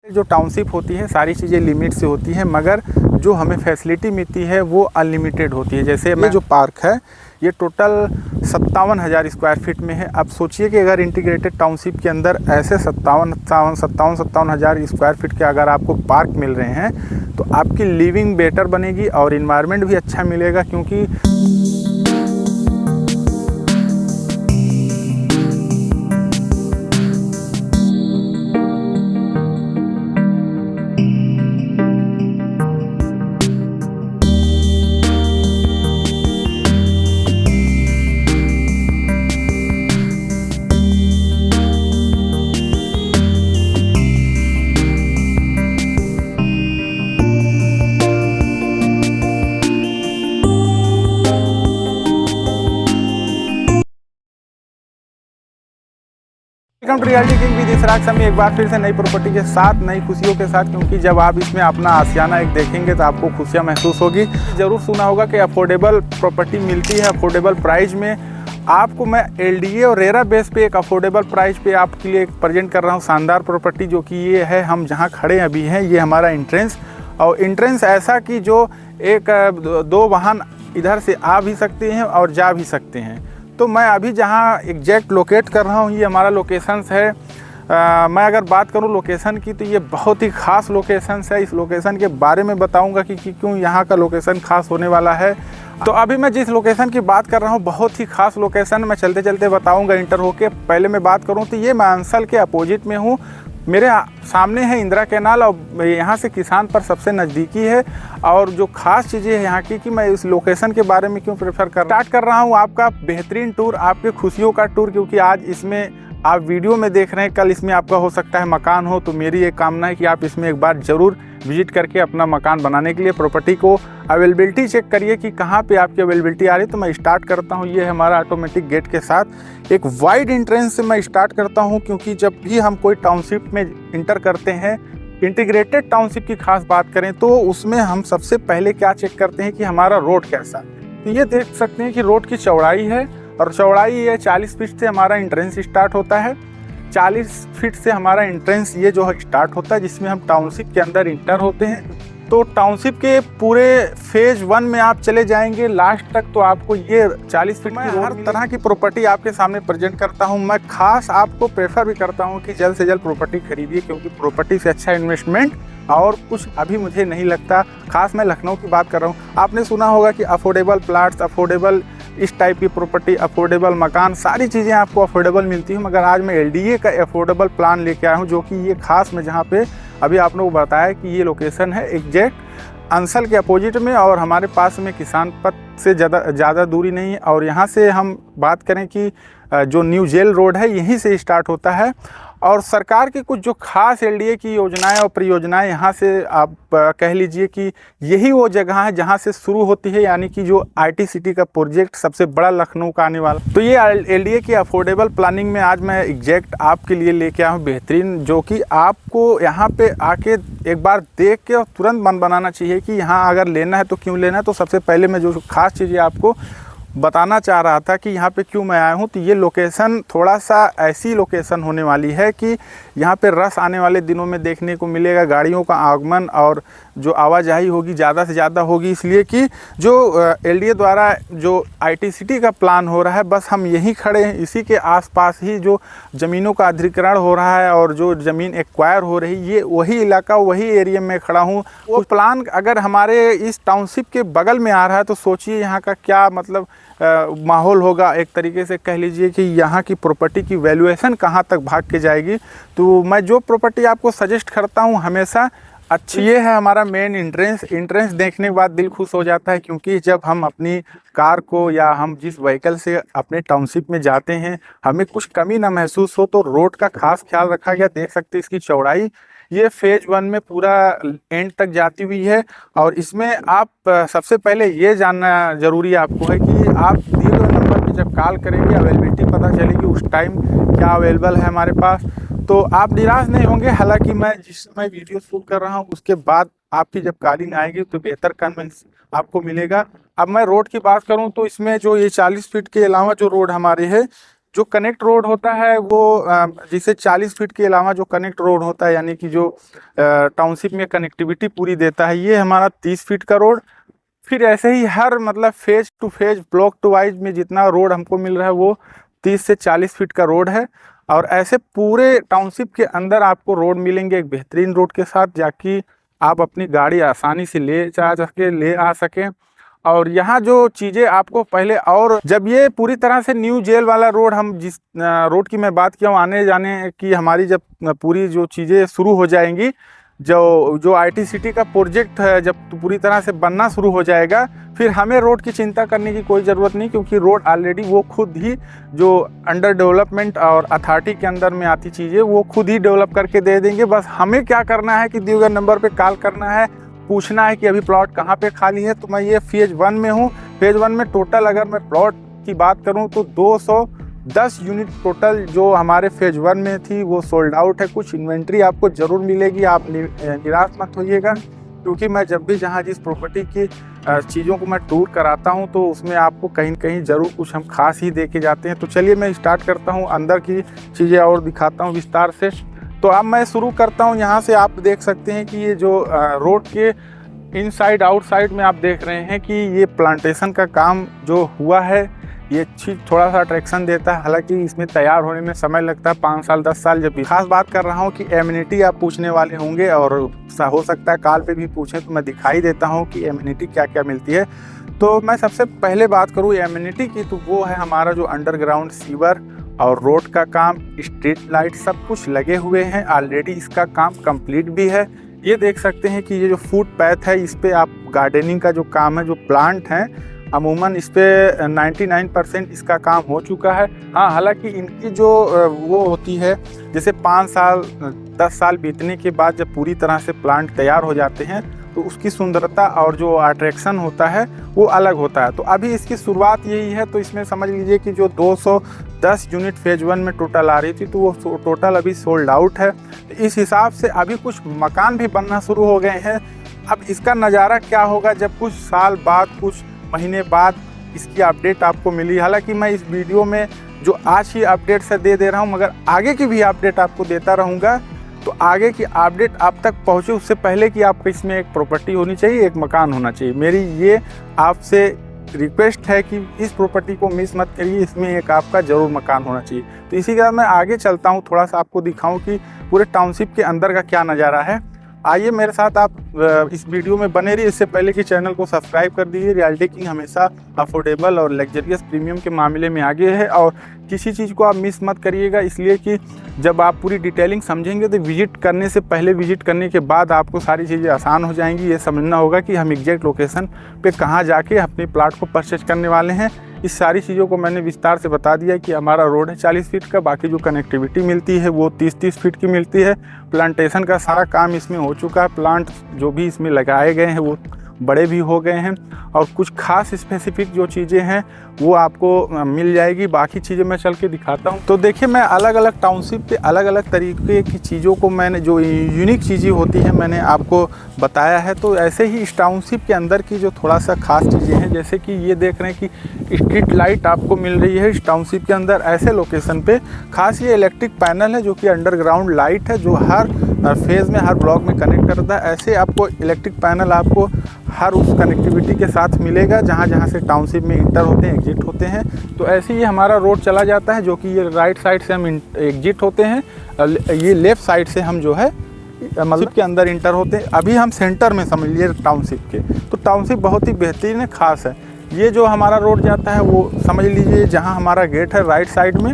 जो टाउनशिप होती है सारी चीज़ें लिमिट से होती हैं, मगर जो हमें फैसिलिटी मिलती है वो अनलिमिटेड होती है। जैसे ये जो पार्क है ये टोटल 57,000 स्क्वायर फीट में है। अब सोचिए कि अगर इंटीग्रेटेड टाउनशिप के अंदर ऐसे 57,000 स्क्वायर फीट के अगर आपको पार्क मिल रहे हैं तो आपकी लिविंग बेटर बनेगी और इन्वायरमेंट भी अच्छा मिलेगा। क्योंकि welcome to reality king with Israk Sami, एक बार फिर से नई प्रॉपर्टी के साथ, नई खुशियों के साथ। क्योंकि जब आप इसमें अपना आशियाना एक देखेंगे तो आपको खुशियाँ महसूस होगी। ज़रूर सुना होगा कि अफोर्डेबल प्रॉपर्टी मिलती है अफोर्डेबल प्राइस में। आपको मैं एलडीए और रेरा बेस पे एक अफोर्डेबल प्राइस पे आपके लिए प्रेजेंट कर रहा हूँ शानदार प्रॉपर्टी, जो कि ये है। हम जहाँ खड़े अभी हैं ये हमारा एंट्रेंस, और एंट्रेंस ऐसा कि जो एक दो वाहन इधर से आ भी सकते हैं और जा भी सकते हैं। तो मैं अभी जहाँ एग्जैक्ट लोकेट कर रहा हूँ ये हमारा लोकेशंस है। मैं अगर बात करूँ लोकेशन की तो ये बहुत ही ख़ास लोकेशंस है। इस लोकेशन के बारे में बताऊँगा कि क्यों यहाँ का लोकेशन ख़ास होने वाला है। तो अभी मैं जिस लोकेशन की बात कर रहा हूँ बहुत ही ख़ास लोकेशन, मैं चलते चलते बताऊँगा इंटर होके। पहले मैं बात करूँ तो ये मैं अंसल के अपोजिट में हूँ। मेरे सामने है इंदिरा कैनाल और यहाँ से किसान पर सबसे नज़दीकी है। और जो ख़ास चीज़ें है यहाँ की कि मैं इस लोकेशन के बारे में क्यों प्रेफर स्टार्ट कर रहा हूँ आपका बेहतरीन टूर, आपके खुशियों का टूर। क्योंकि आज इसमें आप वीडियो में देख रहे हैं, कल इसमें आपका हो सकता है मकान हो। तो मेरी एक कामना है कि आप इसमें एक बार ज़रूर विजिट करके अपना मकान बनाने के लिए प्रॉपर्टी को अवेलेबिलिटी चेक करिए कि कहाँ पे आपकी अवेलेबिलिटी आ रही है। तो मैं स्टार्ट करता हूँ। ये हमारा ऑटोमेटिक गेट के साथ एक वाइड एंट्रेंस से मैं स्टार्ट करता हूँ। क्योंकि जब भी हम कोई टाउनशिप में इंटर करते हैं, इंटीग्रेटेड टाउनशिप की खास बात करें तो उसमें हम सबसे पहले क्या चेक करते हैं कि हमारा रोड कैसा है। तो ये देख सकते हैं कि रोड की चौड़ाई है, और चौड़ाई ये 40 फीट से हमारा एंट्रेंस स्टार्ट होता है। 40 फीट से हमारा एंट्रेंस ये जो स्टार्ट होता है, जिसमें हम टाउनशिप के अंदर इंटर होते हैं। तो टाउनशिप के पूरे फेज 1 में आप चले जाएंगे लास्ट तक, तो आपको ये 40 फीट की हर तरह की प्रॉपर्टी आपके सामने प्रेजेंट करता हूं। मैं खास आपको प्रेफर भी करता हूं कि जल्द से जल्द प्रॉपर्टी खरीदिए, क्योंकि प्रॉपर्टी से अच्छा इन्वेस्टमेंट और कुछ अभी मुझे नहीं लगता। खास मैं लखनऊ की बात कर रहा हूँ। आपने सुना होगा कि अफोर्डेबल प्लाट्स, अफोर्डेबल इस टाइप की प्रॉपर्टी, अफोर्डेबल मकान, सारी चीज़ें आपको अफोर्डेबल मिलती हैं। मगर आज मैं एलडीए का अफोर्डेबल प्लान लेके आया हूँ, जो कि ये खास मैं जहाँ पे अभी आप लोगों को बताया कि ये लोकेशन है एग्जैक्ट अंसल के अपोजिट में, और हमारे पास में किसान पथ से ज़्यादा दूरी नहीं है। और यहाँ से हम बात करें कि जो न्यू जेल रोड है यहीं से स्टार्ट होता है। और सरकार की कुछ जो खास एलडीए की योजनाएं और परियोजनाएं, यहाँ से आप कह लीजिए कि यही वो जगह है जहाँ से शुरू होती है। यानी कि जो आईटी सिटी का प्रोजेक्ट सबसे बड़ा लखनऊ का आने वाला, तो ये एलडीए की अफोर्डेबल प्लानिंग में आज मैं एग्जैक्ट आपके लिए लेके आया हूँ बेहतरीन, जो कि आपको यहाँ पे आके एक बार देख के और तुरंत मन बनाना चाहिए कि यहाँ अगर लेना है तो क्यों लेना है। तो सबसे पहले मैं जो खास चीज़ें आपको बताना चाह रहा था कि यहाँ पे क्यों मैं आया हूँ, तो ये लोकेशन थोड़ा सा ऐसी लोकेशन होने वाली है कि यहाँ पे रश आने वाले दिनों में देखने को मिलेगा। गाड़ियों का आगमन और जो आवाजाही होगी ज़्यादा से ज़्यादा होगी, इसलिए कि जो एलडीए द्वारा जो आईटी सिटी का प्लान हो रहा है, बस हम यहीं खड़े हैं। इसी के आसपास ही जो ज़मीनों का अधिग्रहण हो रहा है और जो ज़मीन एक्वायर हो रही, ये वही इलाका, वही एरिया में खड़ा हूँ। वो प्लान अगर हमारे इस टाउनशिप के बगल में आ रहा है तो सोचिए यहाँ का क्या मतलब माहौल होगा। एक तरीके से कह लीजिए कि यहाँ की प्रॉपर्टी की वैल्यूएशन कहाँ तक भाग के जाएगी। तो मैं जो प्रॉपर्टी आपको सजेस्ट करता हूँ हमेशा अच्छी, ये है हमारा मेन एंट्रेंस देखने के बाद दिल खुश हो जाता है। क्योंकि जब हम अपनी कार को या हम जिस व्हीकल से अपने टाउनशिप में जाते हैं, हमें कुछ कमी ना महसूस हो, तो रोड का खास ख्याल रखा गया। देख सकते हैं इसकी चौड़ाई ये फेज 1 में पूरा एंड तक जाती हुई है। और इसमें आप सबसे पहले ये जानना ज़रूरी आपको है कि आप दिए गए नंबर पे जब कॉल करेंगे अवेलेबिलिटी पता चलेगी उस टाइम क्या अवेलेबल है हमारे पास, तो आप निराश नहीं होंगे। हालांकि मैं जिस समय वीडियो शूट कर रहा हूँ उसके बाद आपकी जब कॉलिंग आएगी तो बेहतर कन्वेंस आपको मिलेगा। अब मैं रोड की बात करूँ तो इसमें जो ये 40 फीट के अलावा जो रोड हमारे है, जो कनेक्ट रोड होता है वो जिसे 40 फीट के अलावा जो कनेक्ट रोड होता है, यानी कि जो टाउनशिप में कनेक्टिविटी पूरी देता है, ये हमारा 30 फीट का रोड। फिर ऐसे ही हर मतलब phase to phase, block to wise में जितना रोड हमको मिल रहा है वो 30 से 40 फीट का रोड है। और ऐसे पूरे टाउनशिप के अंदर आपको रोड मिलेंगे एक बेहतरीन रोड के साथ, जाकि आप अपनी गाड़ी आसानी से ले आ सकें। और यहाँ जो चीज़ें आपको पहले, और जब ये पूरी तरह से न्यू जेल वाला रोड, हम जिस रोड की मैं बात किया हूँ, आने जाने की हमारी जब पूरी जो चीज़ें शुरू हो जाएंगी, जो IT सिटी का प्रोजेक्ट है जब पूरी तरह से बनना शुरू हो जाएगा, फिर हमें रोड की चिंता करने की कोई ज़रूरत नहीं, क्योंकि रोड ऑलरेडी वो खुद ही जो अंडर डेवलपमेंट और अथॉरिटी के अंदर में आती चीज़ें वो खुद ही डेवलप करके दे देंगे। बस हमें क्या करना है कि दिए गए नंबर पे कॉल करना है, पूछना है कि अभी प्लॉट कहाँ पे खाली है। तो मैं ये फेज 1 में हूँ। फेज 1 में टोटल अगर मैं प्लॉट की बात करूँ तो 210 यूनिट टोटल जो हमारे फेज 1 में थी वो सोल्ड आउट है। कुछ इन्वेंट्री आपको ज़रूर मिलेगी, आप निराश मत होइएगा, क्योंकि मैं जब भी जहाँ जिस प्रॉपर्टी की चीज़ों को मैं टूर कराता हूँ तो उसमें आपको कहीं न कहीं ज़रूर कुछ हम खास ही दे के जाते हैं। तो चलिए मैं स्टार्ट करता हूँ, अंदर की चीज़ें और दिखाता हूँ विस्तार से। तो अब मैं शुरू करता हूँ यहाँ से। आप देख सकते हैं कि ये जो रोड के इनसाइड आउटसाइड में आप देख रहे हैं कि ये प्लांटेशन का काम जो हुआ है, ये चीज़ थोड़ा सा अट्रैक्शन देता है। हालांकि इसमें तैयार होने में समय लगता है 5 साल 10 साल। जब भी खास बात कर रहा हूँ कि एमिनिटी आप पूछने वाले होंगे और हो सकता है कॉल पे भी पूछें, तो मैं दिखाई देता हूँ कि एमिनिटी क्या क्या मिलती है। तो मैं सबसे पहले बात करूँ एमिनिटी की, तो वो है हमारा जो अंडरग्राउंड सीवर और रोड का काम, स्ट्रीट लाइट सब कुछ लगे हुए हैं। ऑलरेडी इसका काम कंप्लीट भी है। ये देख सकते हैं कि ये जो फुटपाथ है, इस पे आप गार्डनिंग का जो काम है, जो प्लांट हैं, अमूमन इस पे 99% इसका काम हो चुका है। हाँ, हालांकि इनकी जो वो होती है, जैसे 5 साल 10 साल बीतने के बाद जब पूरी तरह से प्लांट तैयार हो जाते हैं तो उसकी सुंदरता और जो अट्रैक्शन होता है वो अलग होता है। तो अभी इसकी शुरुआत यही है। तो इसमें समझ लीजिए कि जो 210 यूनिट फेज 1 में टोटल आ रही थी, तो वो टोटल अभी सोल्ड आउट है। इस हिसाब से अभी कुछ मकान भी बनना शुरू हो गए हैं। अब इसका नज़ारा क्या होगा जब कुछ साल बाद, कुछ महीने बाद इसकी अपडेट आपको मिली। हालांकि मैं इस वीडियो में जो आज ही अपडेट से दे रहा हूँ, मगर आगे की भी अपडेट आपको देता रहूँगा। तो आगे की अपडेट आप तक पहुँचे उससे पहले कि आपको इसमें एक प्रॉपर्टी होनी चाहिए, एक मकान होना चाहिए। मेरी ये आपसे रिक्वेस्ट है कि इस प्रॉपर्टी को मिस मत करिए, इसमें एक आपका ज़रूर मकान होना चाहिए। तो इसी के साथ मैं आगे चलता हूँ, थोड़ा सा आपको दिखाऊँ कि पूरे टाउनशिप के अंदर का क्या नज़ारा है। आइए मेरे साथ आप इस वीडियो में बने रहिए। इससे पहले कि चैनल को सब्सक्राइब कर दीजिए। रियल्टी किंग हमेशा अफोर्डेबल और लग्जरियस प्रीमियम के मामले में आगे है, और किसी चीज़ को आप मिस मत करिएगा, इसलिए कि जब आप पूरी डिटेलिंग समझेंगे तो विजिट करने से पहले, विजिट करने के बाद आपको सारी चीज़ें आसान हो जाएंगी। ये समझना होगा कि हम एग्जैक्ट लोकेशन पे कहाँ जाके अपने प्लाट को परचेज करने वाले हैं। इस सारी चीज़ों को मैंने विस्तार से बता दिया कि हमारा रोड है 40 फीट का, बाकी जो कनेक्टिविटी मिलती है वो 30-30 फीट की मिलती है। प्लांटेशन का सारा काम इसमें हो चुका है। प्लांट जो भी इसमें लगाए गए हैं वो बड़े भी हो गए हैं, और कुछ खास स्पेसिफिक जो चीज़ें हैं वो आपको मिल जाएगी। बाकी चीज़ें मैं चल के दिखाता हूँ। तो देखिए, मैं अलग अलग टाउनशिप पे अलग अलग तरीके की चीज़ों को, मैंने जो यूनिक चीज़ें होती हैं मैंने आपको बताया है। तो ऐसे ही इस टाउनशिप के अंदर की जो थोड़ा सा खास चीज़ें हैं, जैसे कि ये देख रहे हैं कि स्ट्रीट लाइट आपको मिल रही है इस टाउनशिप के अंदर। ऐसे लोकेशन पे खास ये इलेक्ट्रिक पैनल है जो कि अंडरग्राउंड लाइट है, जो हर फेज़ में, हर ब्लॉक में कनेक्ट करता है। ऐसे आपको इलेक्ट्रिक पैनल आपको हर उस कनेक्टिविटी के साथ मिलेगा जहाँ जहाँ से टाउनशिप में इंटर होते हैं, एग्जिट होते हैं। तो ऐसे ही हमारा रोड चला जाता है, जो कि ये राइट साइड से हम एग्जिट होते हैं, ये लेफ़्ट साइड से हम जो है मतलब के अंदर इंटर होते हैं। अभी हम सेंटर में समझ लीजिए टाउनशिप के। तो टाउनशिप बहुत ही बेहतरीन है, ख़ास है। ये जो हमारा रोड जाता है वो समझ लीजिए जहाँ हमारा गेट है राइट साइड में,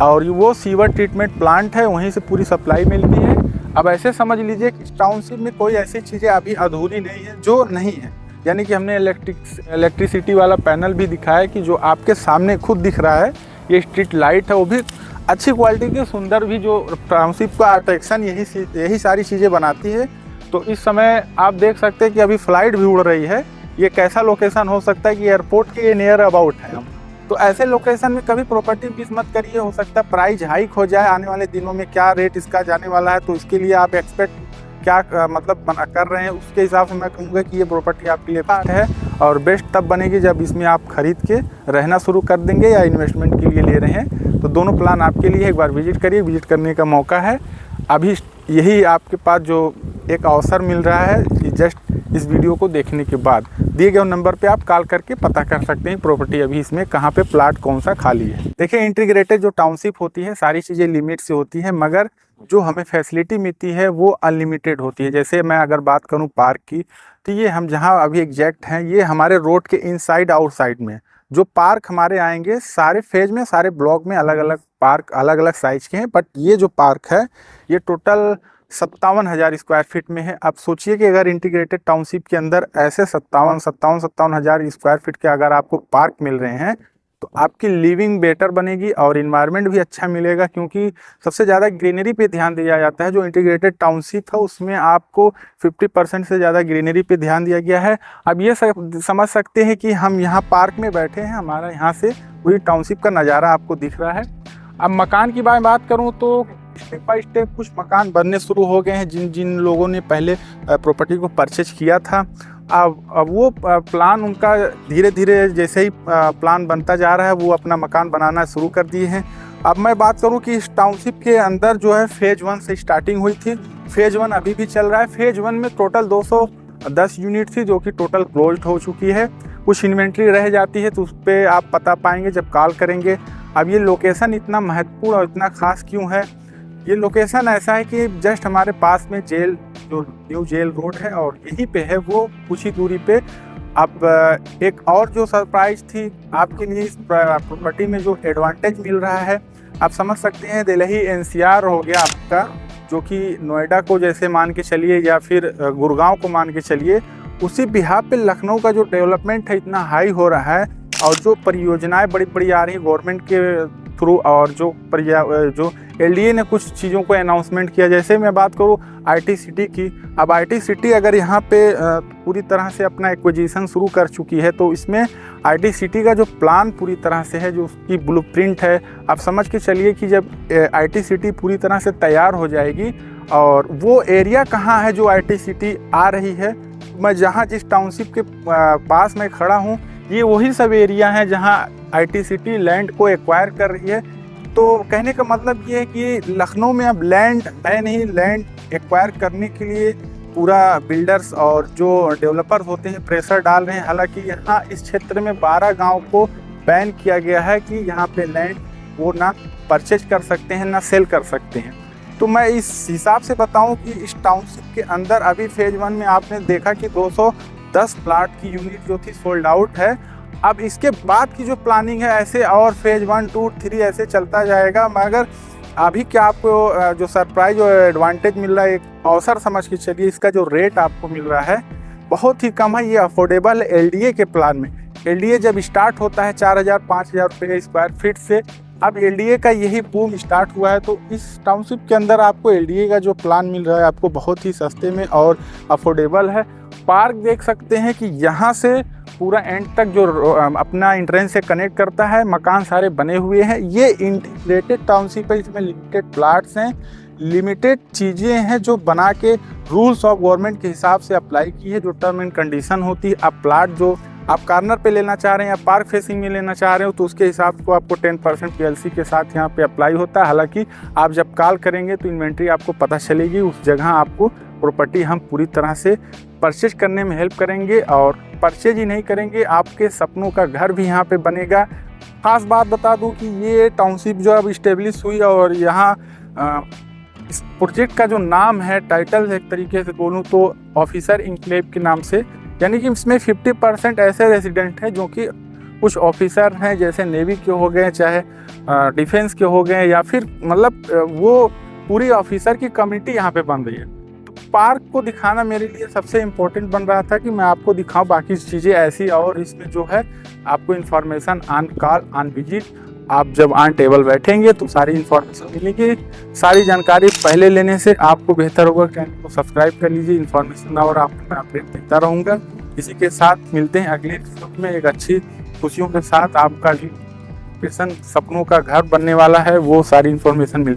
और वो सीवर ट्रीटमेंट प्लांट है, वहीं से पूरी सप्लाई मिलती है। अब ऐसे समझ लीजिए कि टाउनशिप में कोई ऐसी चीज़ें अभी अधूरी नहीं है जो नहीं है। यानी कि हमने इलेक्ट्रिसिटी वाला पैनल भी दिखाया कि जो आपके सामने खुद दिख रहा है, ये स्ट्रीट लाइट है, वो भी अच्छी क्वालिटी की, सुंदर भी। जो टाउनशिप का अट्रैक्शन यही सारी चीज़ें बनाती है। तो इस समय आप देख सकते हैं कि अभी फ़्लाइट भी उड़ रही है। ये कैसा लोकेशन हो सकता है कि एयरपोर्ट के नियर अबाउट है हम। तो ऐसे लोकेशन में कभी प्रॉपर्टी मिस मत करिए। हो सकता है प्राइस हाइक हो जाए आने वाले दिनों में, क्या रेट इसका जाने वाला है, तो इसके लिए आप एक्सपेक्ट क्या मतलब कर रहे हैं, उसके हिसाब से मैं कहूँगा कि ये प्रॉपर्टी आपके लिए है। और बेस्ट तब बनेगी जब इसमें आप खरीद के रहना शुरू कर देंगे या इन्वेस्टमेंट के लिए ले रहे हैं। तो दोनों प्लान आपके लिए, एक बार विजिट करिए, विजिट करने का मौका है। अभी यही आपके पास जो एक अवसर मिल रहा है कि जस्ट इस वीडियो को देखने के बाद दिए गए नंबर पे आप कॉल करके पता कर सकते हैं प्रॉपर्टी अभी इसमें कहाँ पे प्लाट कौन सा खाली है। देखिए, इंटीग्रेटेड जो टाउनशिप होती है सारी चीज़ें लिमिट से होती है, मगर जो हमें फैसिलिटी मिलती है वो अनलिमिटेड होती है। जैसे मैं अगर बात करूँ पार्क की, तो ये हम जहाँ अभी एग्जैक्ट हैं ये हमारे रोड के इनसाइड आउटसाइड में जो पार्क हमारे आएंगे, सारे फेज में, सारे ब्लॉक में अलग अलग पार्क अलग अलग साइज के हैं। बट ये जो पार्क है ये टोटल 57,000 स्क्वायर फीट में है। अब सोचिए कि अगर इंटीग्रेटेड टाउनशिप के अंदर ऐसे 57,000 स्क्वायर फीट के अगर आपको पार्क मिल रहे हैं तो आपकी लिविंग बेटर बनेगी और इन्वायरमेंट भी अच्छा मिलेगा, क्योंकि सबसे ज़्यादा ग्रीनरी पे ध्यान दिया जाता है। जो इंटीग्रेटेड टाउनशिप है उसमें आपको 50% से ज़्यादा ग्रीनरी पे ध्यान दिया गया है। अब ये समझ सकते हैं कि हम यहाँ पार्क में बैठे हैं, हमारा यहाँ से पूरी टाउनशिप का नज़ारा आपको दिख रहा है। अब मकान की बात करूँ तो स्टेप बाय स्टेप कुछ मकान बनने शुरू हो गए हैं। जिन जिन लोगों ने पहले प्रॉपर्टी को परचेज किया था, अब वो प्लान उनका धीरे धीरे जैसे ही प्लान बनता जा रहा है वो अपना मकान बनाना शुरू कर दिए हैं। अब मैं बात करूं कि इस टाउनशिप के अंदर जो है फेज 1 से स्टार्टिंग हुई थी, फेज 1 अभी भी चल रहा है। फेज 1 में टोटल 210 यूनिट थी जो कि टोटल क्लोज्ड हो चुकी है। कुछ इन्वेंट्री रह जाती है तो उस पर आप पता पाएंगे जब कॉल करेंगे। अब ये लोकेशन इतना महत्वपूर्ण और इतना खास क्यों है? ये लोकेशन ऐसा है कि जस्ट हमारे पास में जेल, जो न्यू जेल रोड है और यहीं पे है, वो कुछ ही दूरी पे। अब एक और जो सरप्राइज थी आपके लिए इस प्रॉपर्टी में जो एडवांटेज मिल रहा है, आप समझ सकते हैं, दिल्ली NCR हो गया आपका, जो कि नोएडा को जैसे मान के चलिए या फिर गुड़गांव को मान के चलिए, उसी बिहार पे लखनऊ का जो डेवलपमेंट है इतना हाई हो रहा है और जो परियोजनाएं बड़ी बड़ी आ रही है गवर्नमेंट के थ्रू, और जो LDA ने कुछ चीज़ों को अनाउंसमेंट किया। जैसे मैं बात करूँ IT सिटी की, अब IT सिटी अगर यहाँ पे पूरी तरह से अपना एक्विजिशन शुरू कर चुकी है तो इसमें IT सिटी का जो प्लान पूरी तरह से है, जो उसकी ब्लूप्रिंट है, आप समझ के चलिए कि जब IT सिटी पूरी तरह से तैयार हो जाएगी, और वो एरिया कहाँ है जो IT सिटी आ रही है, मैं जहाँ जिस टाउनशिप के पास में खड़ा हूँ ये वही सब एरिया हैं जहाँ IT सिटी लैंड को एक्वायर कर रही है। तो कहने का मतलब ये है कि लखनऊ में अब लैंड है नहीं, लैंड एक्वायर करने के लिए पूरा बिल्डर्स और जो डेवलपर्स होते हैं प्रेशर डाल रहे हैं। हालांकि यहाँ इस क्षेत्र में 12 गांव को बैन किया गया है कि यहाँ पे लैंड वो ना परचेज कर सकते हैं ना सेल कर सकते हैं। तो मैं इस हिसाब से बताऊं कि इस टाउनशिप के अंदर अभी फेज 1 में आपने देखा कि 210 प्लाट की यूनिट जो थी सोल्ड आउट है। अब इसके बाद की जो प्लानिंग है ऐसे और फेज 1, 2, 3 ऐसे चलता जाएगा। मगर अभी क्या आपको जो सरप्राइज और एडवांटेज मिल रहा है, एक अवसर समझ के चलिए, इसका जो रेट आपको मिल रहा है बहुत ही कम है। ये अफोर्डेबल है LDA के प्लान में। LDA जब स्टार्ट होता है 4,000-5,000 रुपये स्क्वायर फीट से, अब LDA का यही बूम स्टार्ट हुआ है। तो इस टाउनशिप के अंदर आपको LDA का जो प्लान मिल रहा है आपको बहुत ही सस्ते में और अफोर्डेबल है। पार्क देख सकते हैं कि यहाँ से पूरा एंड तक जो अपना एंट्रेंस से कनेक्ट करता है, मकान सारे बने हुए हैं। ये इंटीग्रेटेड टाउनशिप है, इसमें लिमिटेड प्लाट्स हैं, लिमिटेड चीज़ें हैं जो बना के रूल्स ऑफ गवर्नमेंट के हिसाब से अप्लाई की है, जो टर्म एंड कंडीशन होती है। अब प्लाट जो आप कॉर्नर पे लेना चाह रहे हैं या पार्क फेसिंग में लेना चाह रहे हो तो उसके हिसाब को आपको 10% PLC के साथ यहाँ पे अप्लाई होता है। हालांकि आप जब कॉल करेंगे तो इन्वेंट्री आपको पता चलेगी, उस जगह आपको प्रॉपर्टी हम पूरी तरह से परचेज करने में हेल्प करेंगे, और परचेज ही नहीं करेंगे, आपके सपनों का घर भी यहाँ पे बनेगा। खास बात बता दूं कि ये टाउनशिप जो अब इस्टेब्लिश हुई और यहाँ इस प्रोजेक्ट का जो नाम है, टाइटल एक तरीके से बोलूँ तो ऑफिसर इंक्लेव के नाम से, यानी कि इसमें 50% ऐसे रेजिडेंट हैं जो कि कुछ ऑफिसर हैं, जैसे नेवी के हो गए, चाहे डिफेंस के हो गए, या फिर मतलब वो पूरी ऑफिसर की कम्युनिटी यहाँ पे बन रही है। तो पार्क को दिखाना मेरे लिए सबसे इम्पोर्टेंट बन रहा था कि मैं आपको दिखाऊं, बाकी चीज़ें ऐसी और इसमें जो है आपको information on call on visit, आप जब ऑन टेबल बैठेंगे तो सारी इन्फॉर्मेशन मिलेगी। सारी जानकारी पहले लेने से आपको बेहतर होगा, चैनल को सब्सक्राइब कर लीजिए, इन्फॉर्मेशन और आपको अपडेट देता रहूँगा। इसी के साथ मिलते हैं अगले एपिसोड में एक अच्छी खुशियों के साथ। आपका जो सपनों का घर बनने वाला है वो सारी इन्फॉर्मेशन मिलती है।